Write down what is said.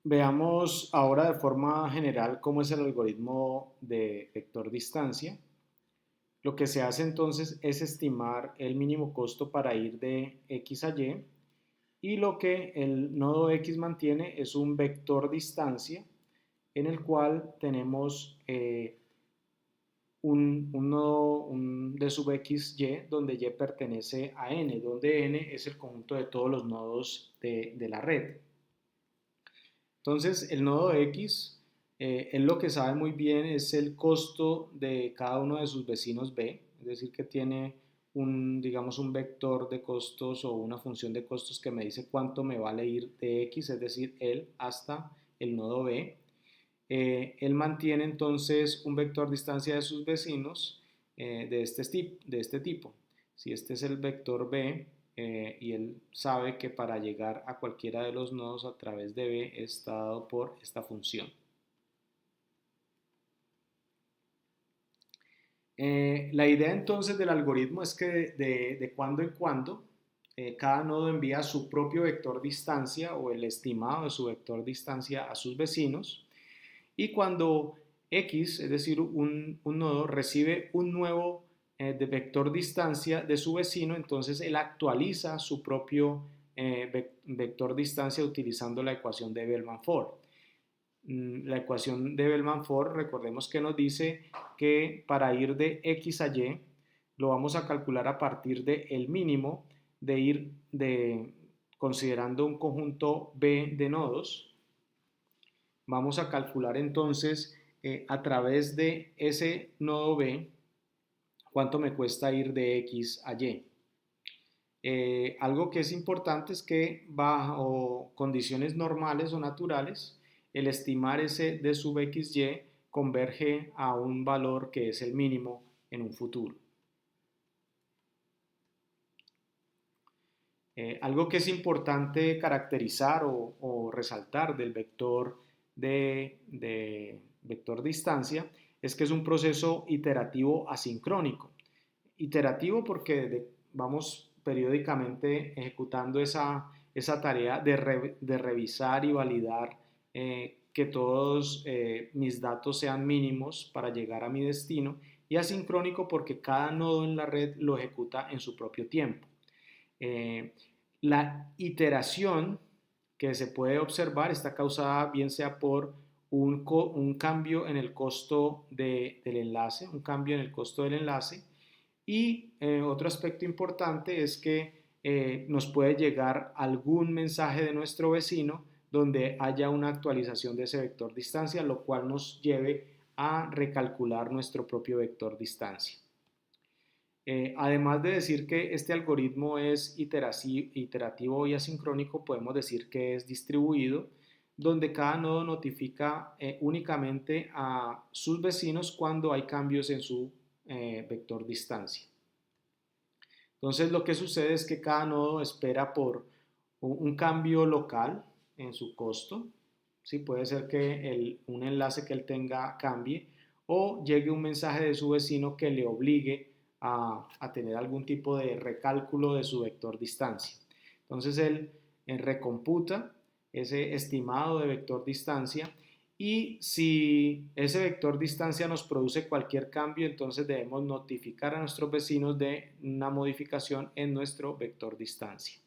Veamos ahora de forma general cómo es el algoritmo de vector distancia. Lo que se hace entonces es estimar el mínimo costo para ir de X a Y y lo que el nodo X mantiene es un vector distancia en el cual tenemos un nodo de sub x, y, donde y pertenece a n, donde n es el conjunto de todos los nodos de la red. Entonces, el nodo X, él lo que sabe muy bien es el costo de cada uno de sus vecinos B, es decir, que tiene digamos, un vector de costos o una función de costos que me dice cuánto me vale ir de X, es decir, él hasta el nodo B. Él mantiene entonces un vector distancia de sus vecinos de este tipo. Si este es el vector B y él sabe que para llegar a cualquiera de los nodos a través de B está dado por esta función. La idea entonces del algoritmo es que de cuando en cuando cada nodo envía su propio vector distancia o el estimado de su vector distancia a sus vecinos. Y cuando X, es decir, un nodo, recibe un nuevo de vector distancia de su vecino, entonces él actualiza su propio vector distancia utilizando la ecuación de Bellman-Ford. La ecuación de Bellman-Ford, recordemos que nos dice que para ir de X a Y, lo vamos a calcular a partir del mínimo de ir considerando un conjunto B de nodos. Vamos a calcular entonces a través de ese nodo B cuánto me cuesta ir de X a Y. Algo que es importante es que bajo condiciones normales o naturales, el estimar ese d sub xy converge a un valor que es el mínimo en un futuro. Algo que es importante caracterizar o resaltar del vector de vector distancia es que es un proceso iterativo asincrónico. Iterativo porque vamos periódicamente ejecutando esa tarea de revisar y validar que todos mis datos sean mínimos para llegar a mi destino, y asincrónico porque cada nodo en la red lo ejecuta en su propio tiempo. La iteración que se puede observar está causada bien sea por un cambio en el costo del enlace, un cambio en el costo del enlace, y otro aspecto importante es que nos puede llegar algún mensaje de nuestro vecino donde haya una actualización de ese vector distancia, lo cual nos lleve a recalcular nuestro propio vector distancia. Además de decir que este algoritmo es iterativo y asincrónico, podemos decir que es distribuido, donde cada nodo notifica únicamente a sus vecinos cuando hay cambios en su vector distancia. Entonces lo que sucede es que cada nodo espera por un cambio local en su costo. ¿Sí? Puede ser que un enlace que él tenga cambie o llegue un mensaje de su vecino que le obligue a tener algún tipo de recálculo de su vector distancia. Entonces él recomputa ese estimado de vector distancia, y si ese vector distancia nos produce cualquier cambio, entonces debemos notificar a nuestros vecinos de una modificación en nuestro vector distancia.